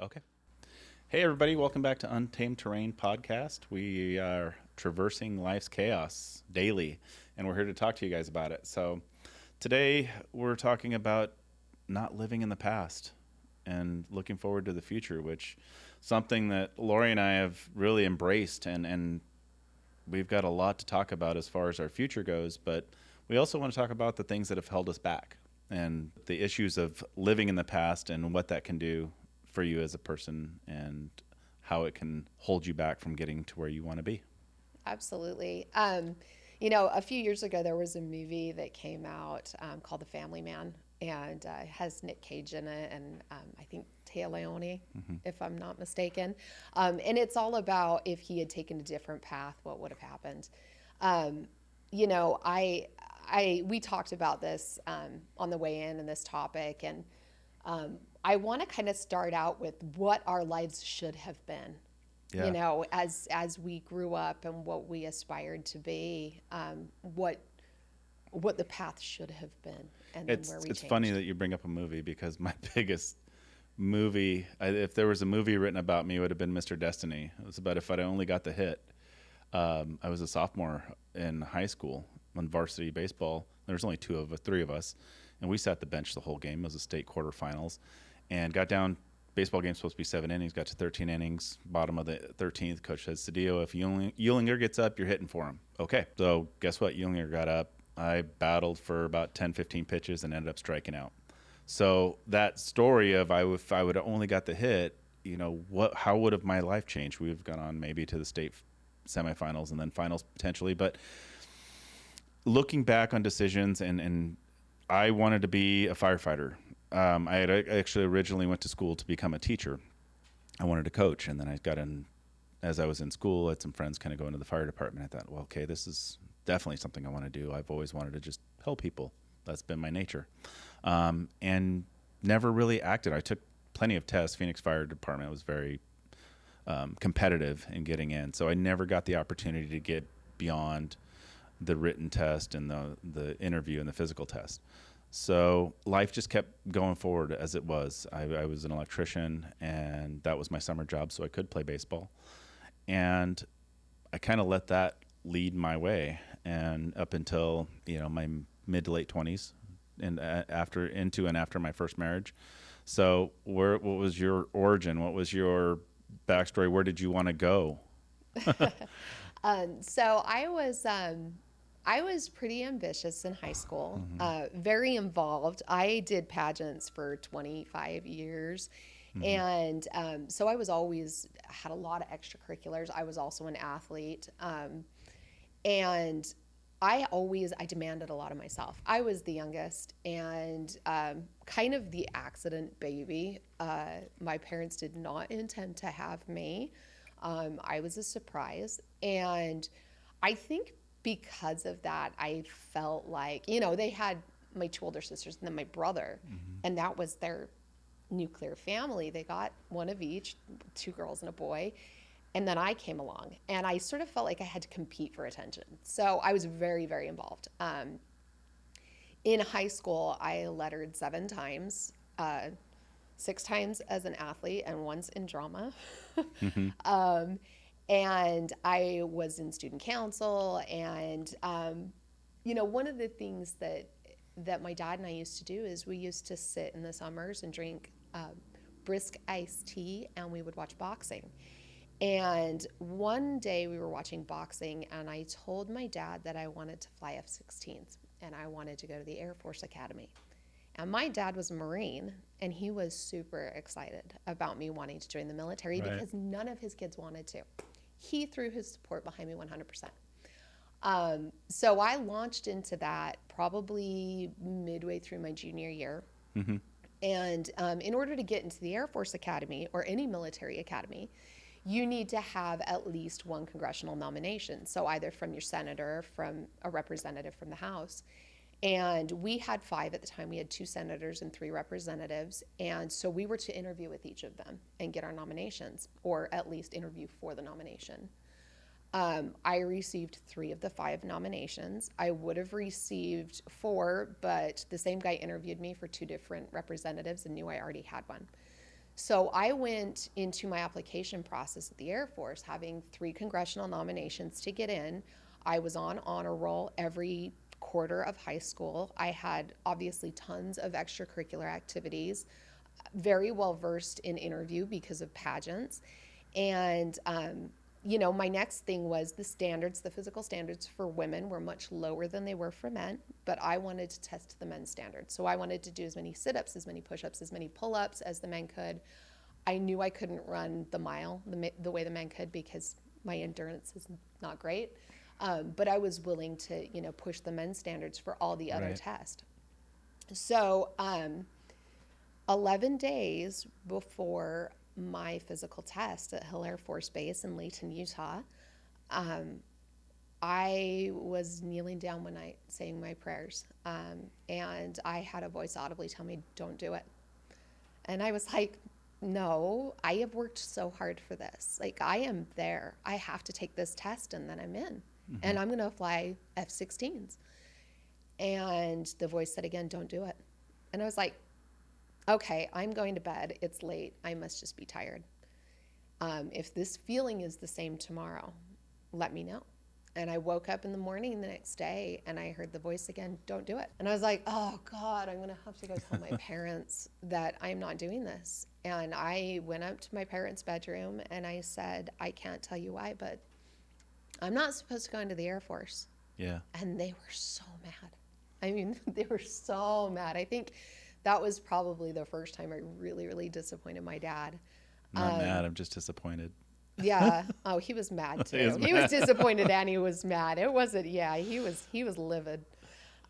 Okay. Hey, everybody. Welcome back to Untamed Terrain podcast. We are traversing life's chaos daily, and we're here to talk to you guys about it. So, today we're talking about not living in the past and looking forward to the future, which something that Lori and I have really embraced, and we've got a lot to talk about as far as our future goes, but we also want to talk about the things that have held us back and the issues of living in the past and what that can do for you as a person and how it can hold you back from getting to where you want to be. Absolutely. A few years ago, there was a movie that came out called The Family Man, and has Nick Cage in it, and I think Taya Leone, if I'm not mistaken. And it's all about if he had taken a different path, what would have happened. Um, you know, we talked about this on the way in this topic, and I want to kind of start out with what our lives should have been, Yeah. as we grew up and what we aspired to be, what the path should have been, and then It's where we it's funny changed. that you bring up a movie because my biggest movie, if there was a movie written about me, it would have been Mr. Destiny. It was about if I'd only got the hit. I was a sophomore in high school on varsity baseball. There was only three of us, and we sat the bench the whole game. It was a state quarterfinals, and got down. Baseball game's supposed to be 7 innings. Got to 13 innings. Bottom of the 13th, coach says, "Cedillo, if Eulinger gets up, you're hitting for him." Okay, so guess what? Eulinger got up. I battled for about 10, 15 pitches and ended up striking out. So that story of if I would have only got the hit, how would have my life changed? We've gone on maybe to the state semifinals and then finals potentially. But looking back on decisions, and I wanted to be a firefighter. I had actually originally went to school to become a teacher. I wanted to coach, and then I got in as I was in school. I had some friends kind of go into the fire department. I thought, well, okay, this is definitely something I want to do. I've always wanted to just help people. That's been my nature, and never really acted. I took plenty of tests. Phoenix Fire Department was very competitive in getting in, so I never got the opportunity to get beyond the written test and the interview and the physical test. So life just kept going forward as it was. I was an electrician, and that was my summer job, so I could play baseball. And I kind of let that lead my way, and up until my mid to late 20s, and after my first marriage. So what was your origin? What was your backstory? Where did you want to go? So I was pretty ambitious in high school, Mm-hmm. very involved. I did pageants for 25 years. Mm-hmm. And so I was always had a lot of extracurriculars. I was also an athlete. And I demanded a lot of myself. I was the youngest and kind of the accident baby. My parents did not intend to have me. I was a surprise. And I think because of that, I felt like, they had my two older sisters and then my brother, Mm-hmm. and that was their nuclear family. They got one of each, two girls and a boy. And then I came along, and I sort of felt like I had to compete for attention. So I was very, very involved. In high school, I lettered 7 times, 6 times as an athlete, and once in drama. Mm-hmm. um, and I was in student council. And one of the things that my dad and I used to do is we used to sit in the summers and drink brisk iced tea, and we would watch boxing. And one day we were watching boxing, and I told my dad that I wanted to fly F-16s and I wanted to go to the Air Force Academy. And my dad was a Marine, and he was super excited about me wanting to join the military Right. because none of his kids wanted to. He threw his support behind me 100%. So I launched into that probably midway through my junior year. Mm-hmm. And in order to get into the Air Force Academy or any military academy, you need to have at least one congressional nomination. So either from your senator, from a representative from the House. And we had 5 at the time. We had 2 senators and 3 representatives. And so we were to interview with each of them and get our nominations, or at least interview for the nomination. I received 3 of the 5 nominations. I would have received 4, but the same guy interviewed me for 2 different representatives and knew I already had one. So I went into my application process at the Air Force having 3 congressional nominations to get in. I was on honor roll every quarter of high school. I had obviously tons of extracurricular activities, very well versed in interview because of pageants. And, my next thing was the standards, the physical standards for women were much lower than they were for men, but I wanted to test the men's standards. So I wanted to do as many sit ups, as many push ups, as many pull ups as the men could. I knew I couldn't run the mile the way the men could because my endurance is not great. But I was willing to, push the men's standards for all the other Right. tests. So 11 days before my physical test at Hill Air Force Base in Layton, Utah, I was kneeling down one night saying my prayers. And I had a voice audibly tell me, don't do it. And I was like, no, I have worked so hard for this. Like, I am there. I have to take this test and then I'm in. Mm-hmm. And I'm going to fly F 16s. And the voice said again, don't do it. And I was like, okay, I'm going to bed. It's late. I must just be tired. If this feeling is the same tomorrow, let me know. And I woke up in the morning the next day and I heard the voice again, don't do it. And I was like, oh God, I'm going to have to go tell my parents that I'm not doing this. And I went up to my parents' bedroom and I said, I can't tell you why, but I'm not supposed to go into the Air Force. Yeah. And they were so mad. I mean, they were so mad. I think that was probably the first time I really, really disappointed my dad. I'm not mad. I'm just disappointed. Yeah. Oh, he was mad too. He was disappointed and he was mad. It wasn't. Yeah, he was livid.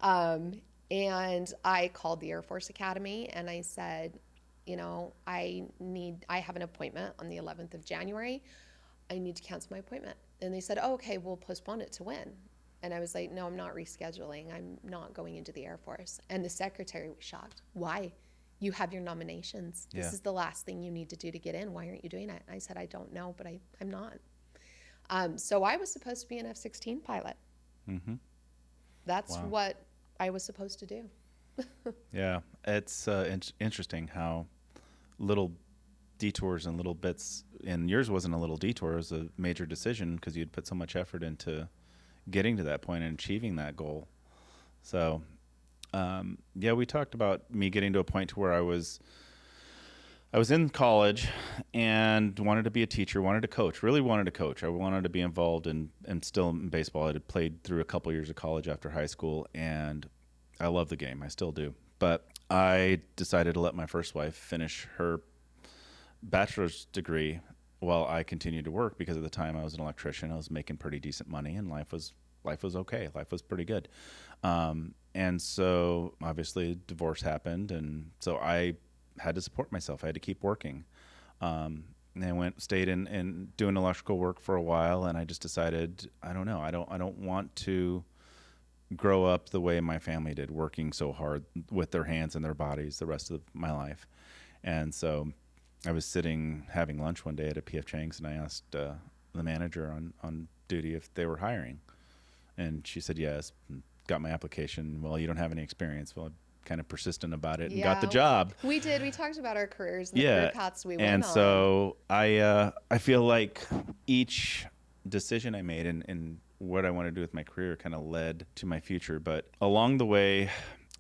And I called the Air Force Academy and I said, I have an appointment on the 11th of January. I need to cancel my appointment. And they said, oh, okay, we'll postpone it to when? And I was like, no, I'm not rescheduling. I'm not going into the Air Force. And the secretary was shocked. Why? You have your nominations. This Yeah. is the last thing you need to do to get in. Why aren't you doing it? And I said, I don't know, but I'm not. So I was supposed to be an F-16 pilot. Mm-hmm. That's Wow. what I was supposed to do. Yeah. It's interesting how little detours and little bits, and yours wasn't a little detour, it was a major decision because you'd put so much effort into getting to that point and achieving that goal. So, we talked about me getting to a point to where I was in college and wanted to be a teacher, wanted to coach, really wanted to coach. I wanted to be involved and still in baseball. I had played through a couple years of college after high school, and I love the game. I still do. But I decided to let my first wife finish her bachelor's degree while I continued to work because at the time I was an electrician. I was making pretty decent money and life was okay. Life was pretty good. And so obviously divorce happened. And so I had to support myself. I had to keep working. And I stayed in doing electrical work for a while. And I just decided, I don't know. I don't want to grow up the way my family did, working so hard with their hands and their bodies the rest of my life. And so I was sitting having lunch one day at a P.F. Chang's, and I asked the manager on duty if they were hiring. And she said yes. Got my application. Well, you don't have any experience. Well, I'm kind of persistent about it and got the job. We did. We talked about our careers and the career paths we went on. And so I feel like each decision I made and what I want to do with my career kind of led to my future. But along the way,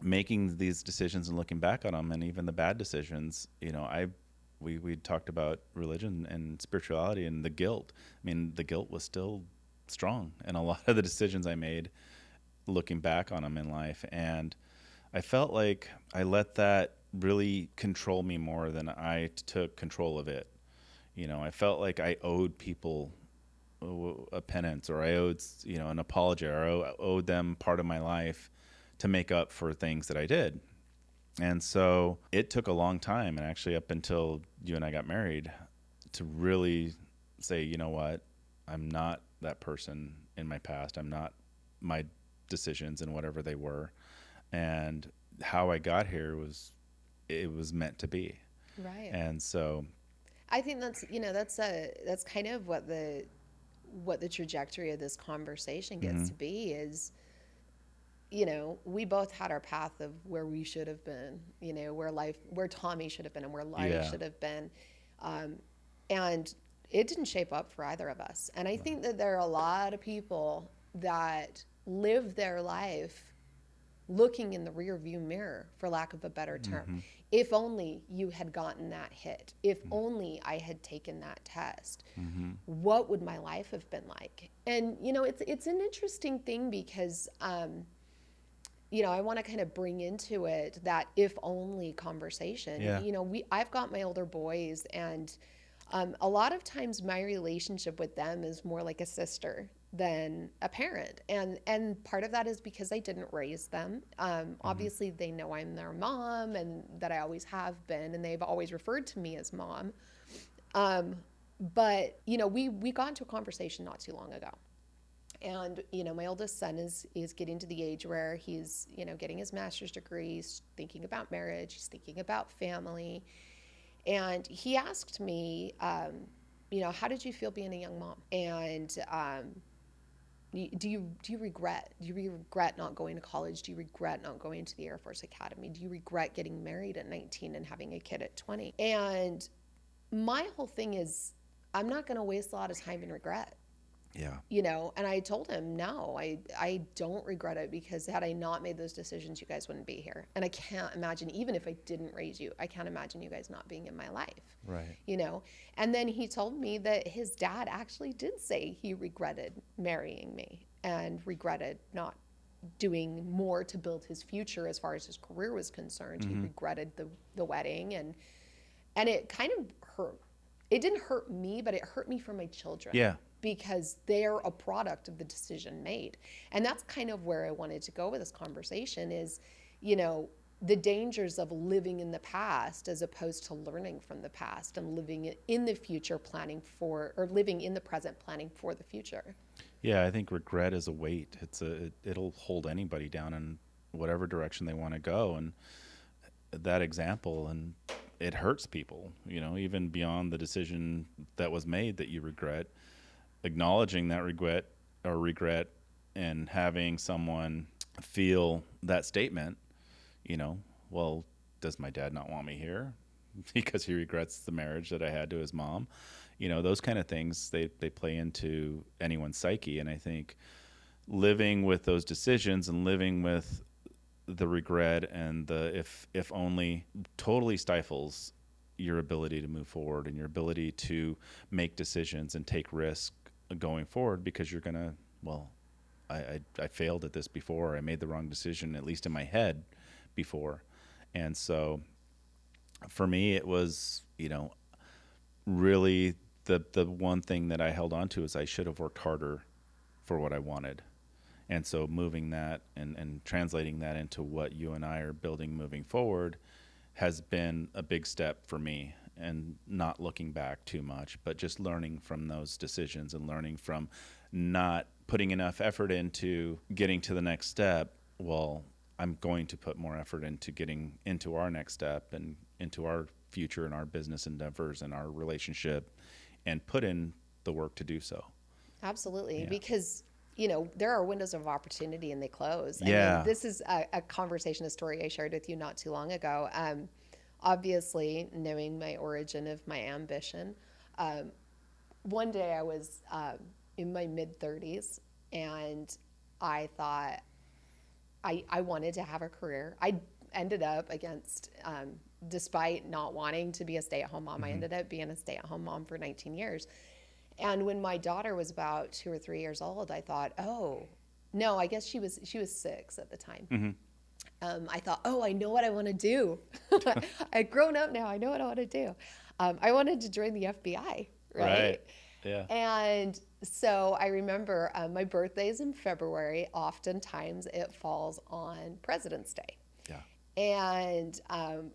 making these decisions and looking back on them, and even the bad decisions, we talked about religion and spirituality and the guilt. I mean, the guilt was still strong in a lot of the decisions I made looking back on them in life. And I felt like I let that really control me more than I took control of it. I felt like I owed people a penance, or I owed, an apology, or I owed them part of my life to make up for things that I did. And so it took a long time, and actually up until you and I got married, to really say, you know what, I'm not that person in my past. I'm not my decisions and whatever they were. And how I got here was meant to be. Right. And so I think that's kind of what the trajectory of this conversation gets to be is we both had our path of where we should have been, where Tommy should have been and where life Yeah. should have been. And it didn't shape up for either of us. And I think that there are a lot of people that live their life looking in the rear view mirror, for lack of a better term. Mm-hmm. If only you had gotten that hit, if only I had taken that test, Mm-hmm. what would my life have been like? And it's an interesting thing because I want to kind of bring into it that if only conversation. Yeah. I've got my older boys, and a lot of times my relationship with them is more like a sister than a parent, and part of that is because I didn't raise them. Obviously, they know I'm their mom and that I always have been, and they've always referred to me as mom. But we got into a conversation not too long ago. And my oldest son is getting to the age where he's getting his master's degree, he's thinking about marriage, he's thinking about family, and he asked me, how did you feel being a young mom? And do you regret not going to college? Do you regret not going to the Air Force Academy? Do you regret getting married at 19 and having a kid at 20? And my whole thing is, I'm not going to waste a lot of time in regret. Yeah. And I told him, no, I don't regret it, because had I not made those decisions, you guys wouldn't be here. And I can't imagine, even if I didn't raise you, I can't imagine you guys not being in my life. Right. And then he told me that his dad actually did say he regretted marrying me and regretted not doing more to build his future as far as his career was concerned. Mm-hmm. He regretted the wedding, and it kind of hurt. It didn't hurt me, but it hurt me for my children. Yeah. Because they're a product of the decision made. And that's kind of where I wanted to go with this conversation is, the dangers of living in the past as opposed to learning from the past and living in the future living in the present planning for the future. Yeah, I think regret is a weight. It'll hold anybody down in whatever direction they want to go. And that example, and it hurts people, even beyond the decision that was made that you regret. Acknowledging that regret and having someone feel that statement, well, does my dad not want me here because he regrets the marriage that I had to his mom? Those kind of things, they play into anyone's psyche. And I think living with those decisions and living with the regret and the if only totally stifles your ability to move forward and your ability to make decisions and take risks going forward, because you're gonna, I failed at this before, I made the wrong decision, at least in my head, before. And so for me, it was, really the one thing that I held on to is I should have worked harder for what I wanted. And so moving that and translating that into what you and I are building moving forward has been a big step for me, and not looking back too much, but just learning from those decisions and learning from not putting enough effort into getting to the next step. Well, I'm going to put more effort into getting into our next step and into our future and our business endeavors and our relationship, and put in the work to do so. Absolutely. Yeah. Because there are windows of opportunity and they close. Yeah. I mean, this is a conversation, a story I shared with you not too long ago. Obviously, knowing my origin of my ambition, one day I was in my mid-30s, and I thought I wanted to have a career. I ended up despite not wanting to be a stay-at-home mom, I ended up being a stay-at-home mom for 19 years. And when my daughter was about 2 or 3 years old, I thought, oh, no, I guess she was 6 at the time. Mm-hmm. I thought, oh, I know what I want to do. I've grown up now. I know what I want to do. I wanted to join the FBI, right? Yeah. And so I remember my birthday is in February. Oftentimes it falls on President's Day. Yeah. And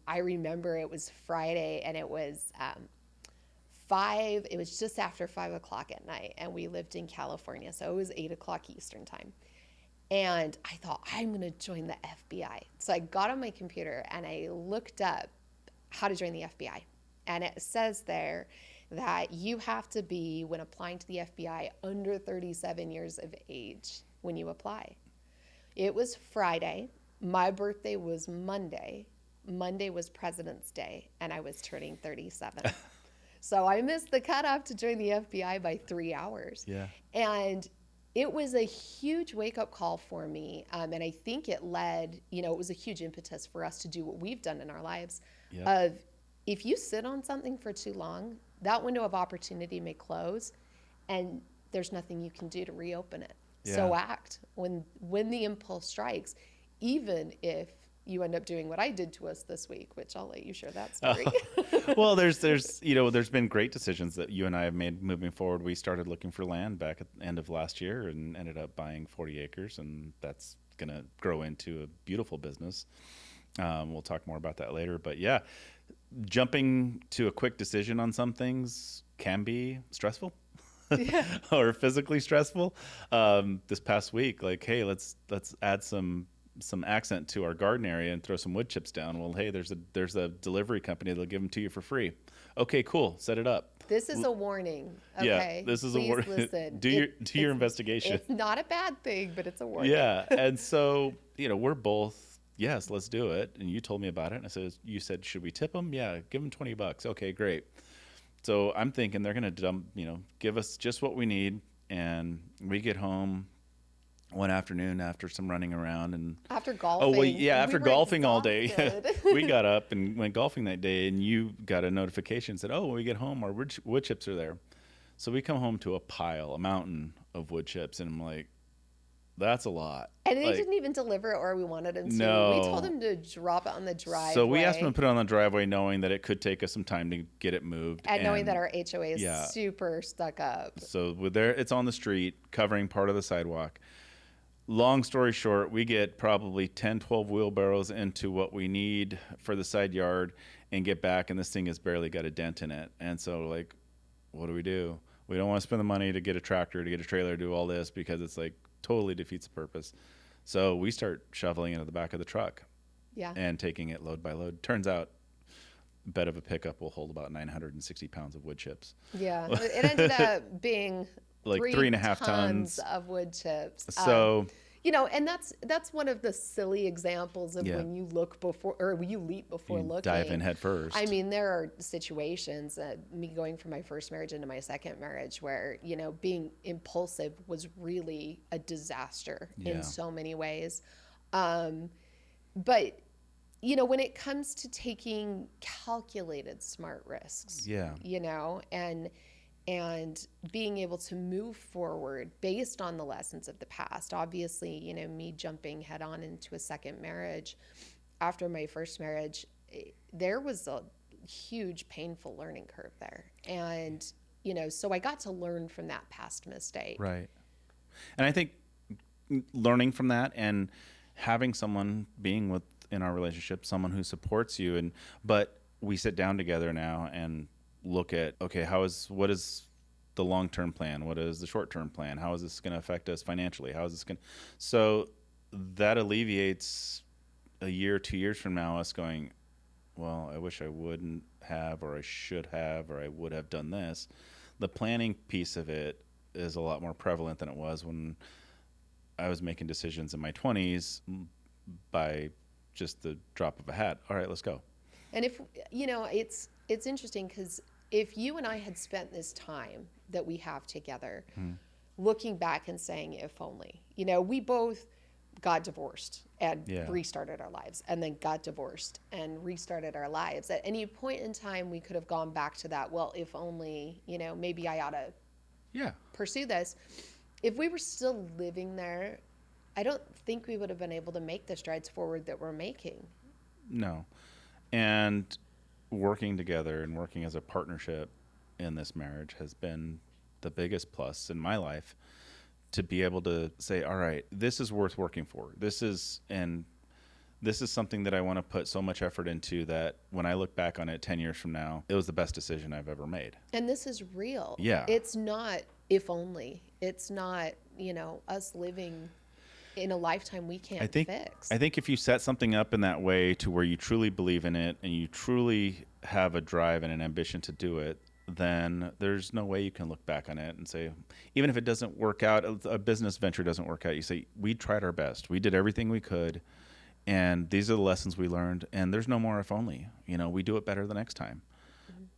I remember it was Friday, and it was it was just after 5 o'clock at night, and we lived in California, so it was 8 o'clock Eastern time. And I thought, I'm going to join the FBI. So I got on my computer and I looked up how to join the FBI. And it says there that you have to be, when applying to the FBI, under 37 years of age when you apply. It was Friday. My birthday was Monday. Monday was President's Day, and I was turning 37. So I missed the cutoff to join the FBI by 3 hours. Yeah. And it was a huge wake-up call for me. And I think it led, it was a huge impetus for us to do what we've done in our lives. Yep. Of if you sit on something for too long, that window of opportunity may close, and there's nothing you can do to reopen it. Yeah. So act when the impulse strikes, even if you end up doing what I did to us this week, which I'll let you share that story. Well, there's been great decisions that you and I have made moving forward. We started looking for land back at the end of last year and ended up buying 40 acres, and that's going to grow into a beautiful business. We'll talk more about that later, but yeah, jumping to a quick decision on some things can be stressful. Yeah. Or physically stressful. This past week, like, hey, let's add some accent to our garden area and throw some wood chips down. Well, hey, there's a delivery company that'll give them to you for free. Okay, cool. Set it up. This is a warning. Okay. Yeah, this is Please a warning. Listen. Do your investigation. It's not a bad thing, but it's a warning. Yeah, and so we're both, yes, let's do it. And you told me about it, and I said, you said, should we tip them? Yeah, give them $20. Okay, great. So I'm thinking they're gonna give us just what we need, and we get home one afternoon after some running around and after golfing. Oh, well, yeah, after golfing all day, exhausted. we got up and went golfing that day, and you got a notification said, "Oh, when we get home, our wood chips are there." So we come home to a mountain of wood chips, and I'm like, "That's a lot." And they didn't even deliver it, or we wanted them to. No. We told them to drop it on the driveway. So we asked them to put it on the driveway, knowing that it could take us some time to get it moved, and knowing that our HOA is super stuck up. So it's on the street, covering part of the sidewalk. Long story short, we get probably 10, 12 wheelbarrows into what we need for the side yard and get back, and this thing has barely got a dent in it. And so, like, what do? We don't want to spend the money to get a tractor, to get a trailer, to do all this, because it's like totally defeats the purpose. So we start shoveling into the back of the truck and taking it load by load. Turns out bed of a pickup will hold about 960 pounds of wood chips. Yeah, it ended up being like 3.5 tons of wood chips. So and that's one of the silly examples of when you look before, or you leap before looking. Dive in head first. I mean, there are situations, me going from my first marriage into my second marriage, where being impulsive was really a disaster in so many ways. But when it comes to taking calculated smart risks, and being able to move forward based on the lessons of the past. Obviously, me jumping head on into a second marriage after my first marriage, there was a huge painful learning curve there. And, so I got to learn from that past mistake. Right. And I think learning from that and having someone being in our relationship, someone who supports you, but we sit down together now and look at, okay, what is the long-term plan? What is the short-term plan? How is this going to affect us financially? How is this going to... So that alleviates a year, 2 years from now, us going, well, I wish I wouldn't have, or I should have, or I would have done this. The planning piece of it is a lot more prevalent than it was when I was making decisions in my 20s by just the drop of a hat. All right, let's go. And if, it's interesting because if you and I had spent this time that we have together looking back and saying, if only, we both got divorced and restarted our lives, and then got divorced and restarted our lives. At any point in time, we could have gone back to that, well, if only, maybe I ought to pursue this. If we were still living there, I don't think we would have been able to make the strides forward that we're making. No. And working together and working as a partnership in this marriage has been the biggest plus in my life, to be able to say, all right, this is worth working for. This is something that I want to put so much effort into that when I look back on it 10 years from now, it was the best decision I've ever made. And this is real. Yeah. It's not if only. It's not, us living in a lifetime we can't fix. I think if you set something up in that way to where you truly believe in it and you truly have a drive and an ambition to do it, then there's no way you can look back on it and say, even if it doesn't work out, a business venture doesn't work out, you say, we tried our best. We did everything we could. And these are the lessons we learned. And there's no more if only. We do it better the next time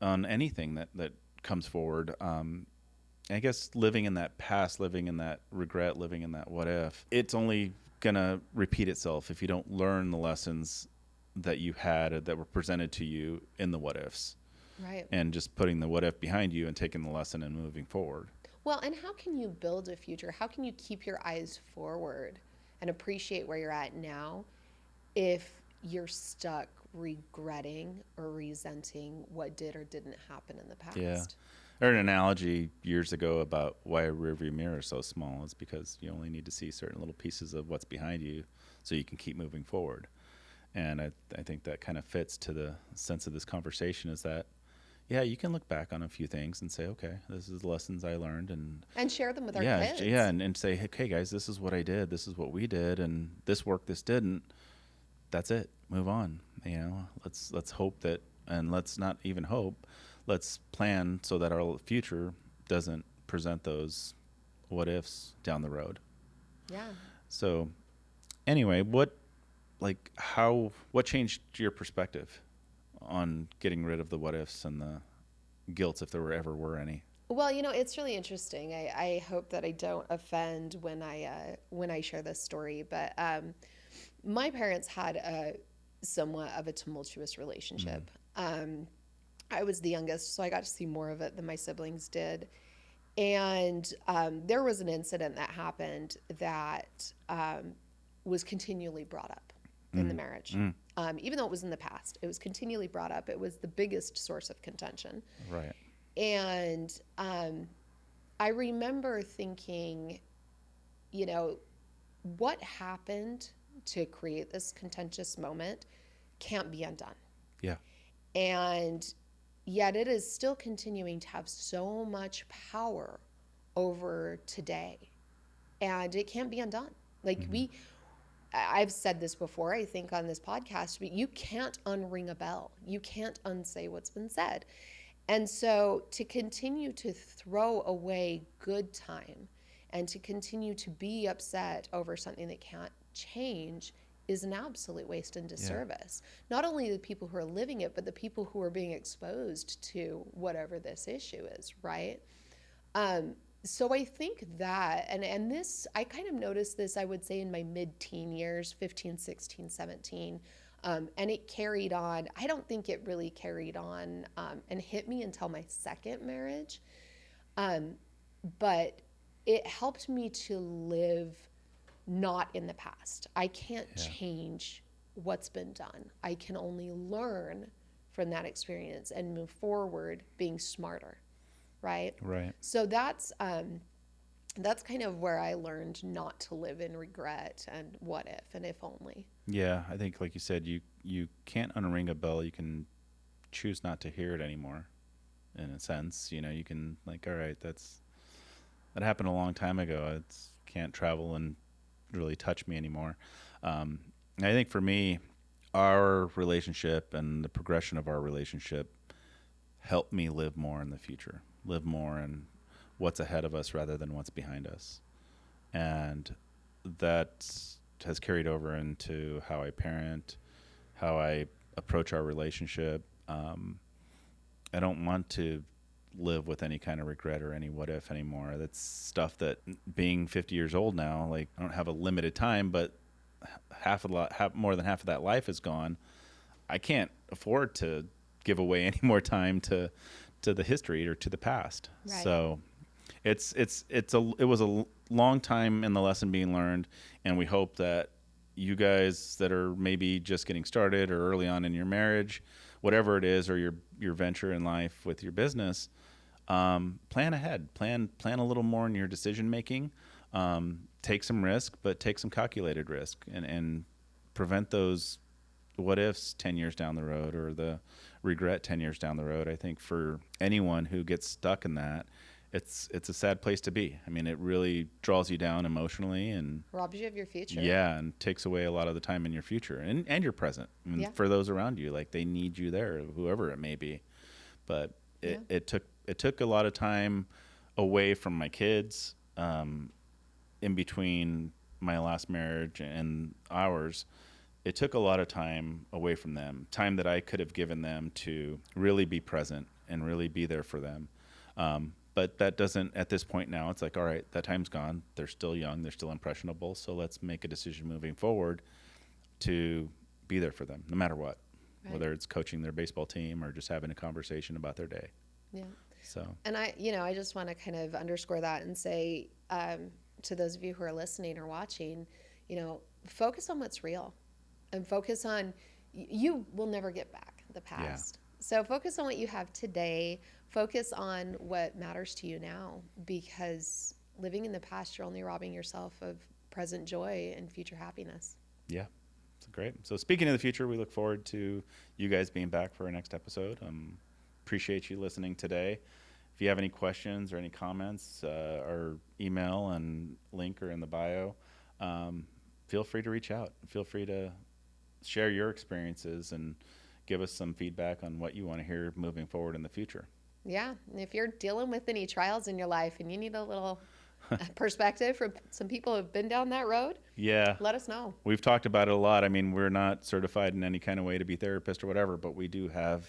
on anything that comes forward. I guess living in that past, living in that regret, living in that what if, it's only going to repeat itself if you don't learn the lessons that you had that were presented to you in the what ifs. Right. And just putting the what if behind you and taking the lesson and moving forward. Well, and how can you build a future? How can you keep your eyes forward and appreciate where you're at now if you're stuck regretting or resenting what did or didn't happen in the past? Yeah. I heard an analogy years ago about why a rearview mirror is so small. It's because you only need to see certain little pieces of what's behind you so you can keep moving forward. And I think that kind of fits to the sense of this conversation, is that, yeah, you can look back on a few things and say, okay, this is the lessons I learned. And share them with our kids. Yeah, and say, hey, guys, this is what I did. This is what we did. And this worked, this didn't. That's it. Move on. Let's hope that, and let's not even hope, let's plan so that our future doesn't present those what ifs down the road. Yeah. So anyway, what changed your perspective on getting rid of the what ifs and the guilt, if there ever were any? Well, it's really interesting. I hope that I don't offend when I share this story, but my parents had somewhat of a tumultuous relationship. I was the youngest, so I got to see more of it than my siblings did. And there was an incident that happened that was continually brought up in the marriage. Even though it was in the past, it was continually brought up. It was the biggest source of contention. Right. And I remember thinking, what happened to create this contentious moment can't be undone. Yeah. And yet it is still continuing to have so much power over today. And it can't be undone. I've said this before, I think, on this podcast, but you can't unring a bell. You can't unsay what's been said. And so to continue to throw away good time and to continue to be upset over something that can't change is an absolute waste and disservice. Yeah. Not only the people who are living it, but the people who are being exposed to whatever this issue is, right? So I think that, and this, I kind of noticed this, I would say, in my mid-teen years, 15, 16, 17, and it carried on. I don't think it really carried on and hit me until my second marriage, but it helped me to live not in the past. I can't change what's been done. I can only learn from that experience and move forward being smarter. Right. So that's kind of where I learned not to live in regret and what if and if only. Yeah, I think, like you said, you can't unring a bell. You can choose not to hear it anymore. In a sense, you can all right, that happened a long time ago. It can't travel and really touch me anymore. I think for me, our relationship and the progression of our relationship helped me live more in the future. Live more in what's ahead of us rather than what's behind us. And that has carried over into how I parent, how I approach our relationship. I don't want to live with any kind of regret or any what if anymore. That's stuff that, being 50 years old now, I don't have a limited time, but more than half of that life is gone. I can't afford to give away any more time to the history or to the past. Right. So it was a long time in the lesson being learned, and we hope that you guys that are maybe just getting started or early on in your marriage, whatever it is, or your venture in life with your business, plan ahead, plan a little more in your decision making, take some risk, but take some calculated risk, and prevent those what ifs 10 years down the road, or the regret 10 years down the road. I think for anyone who gets stuck in that, it's a sad place to be. I mean, it really draws you down emotionally and robs you of your future. Yeah, and takes away a lot of the time in your future and your present. I mean, for those around you, they need you there, whoever it may be. But Yeah. It took a lot of time away from my kids, in between my last marriage and ours. It took a lot of time away from them, time that I could have given them to really be present and really be there for them. But that doesn't, at this point now, it's like, all right, that time's gone. They're still young, they're still impressionable. So let's make a decision moving forward to be there for them, no matter what, Right. whether it's coaching their baseball team or just having a conversation about their day. Yeah. So, And I just want to kind of underscore that and say, to those of you who are listening or watching, focus on what's real, and focus on you will never get back the past. So focus on what you have today. Focus on what matters to you now, because living in the past, you're only robbing yourself of present joy and future happiness. yeah, it's great. So, speaking of the future, we look forward to you guys being back for our next episode. Appreciate you listening today. If you have any questions or any comments, our email and link are in the bio. Feel free to reach out. Feel free to share your experiences and give us some feedback on what you want to hear moving forward in the future. Yeah. And if you're dealing with any trials in your life and you need a little perspective from some people who have been down that road, Yeah, let us know. we've talked about it a lot. I mean, we're not certified in any kind of way to be therapists or whatever, but we do have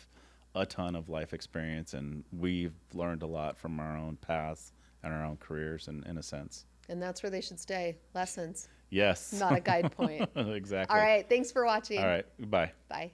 a ton of life experience, and we've learned a lot from our own paths and our own careers, in a sense. And that's where they should stay. Lessons, Yes. not a guide point. Exactly. All right. Thanks for watching. All right. Goodbye. Bye.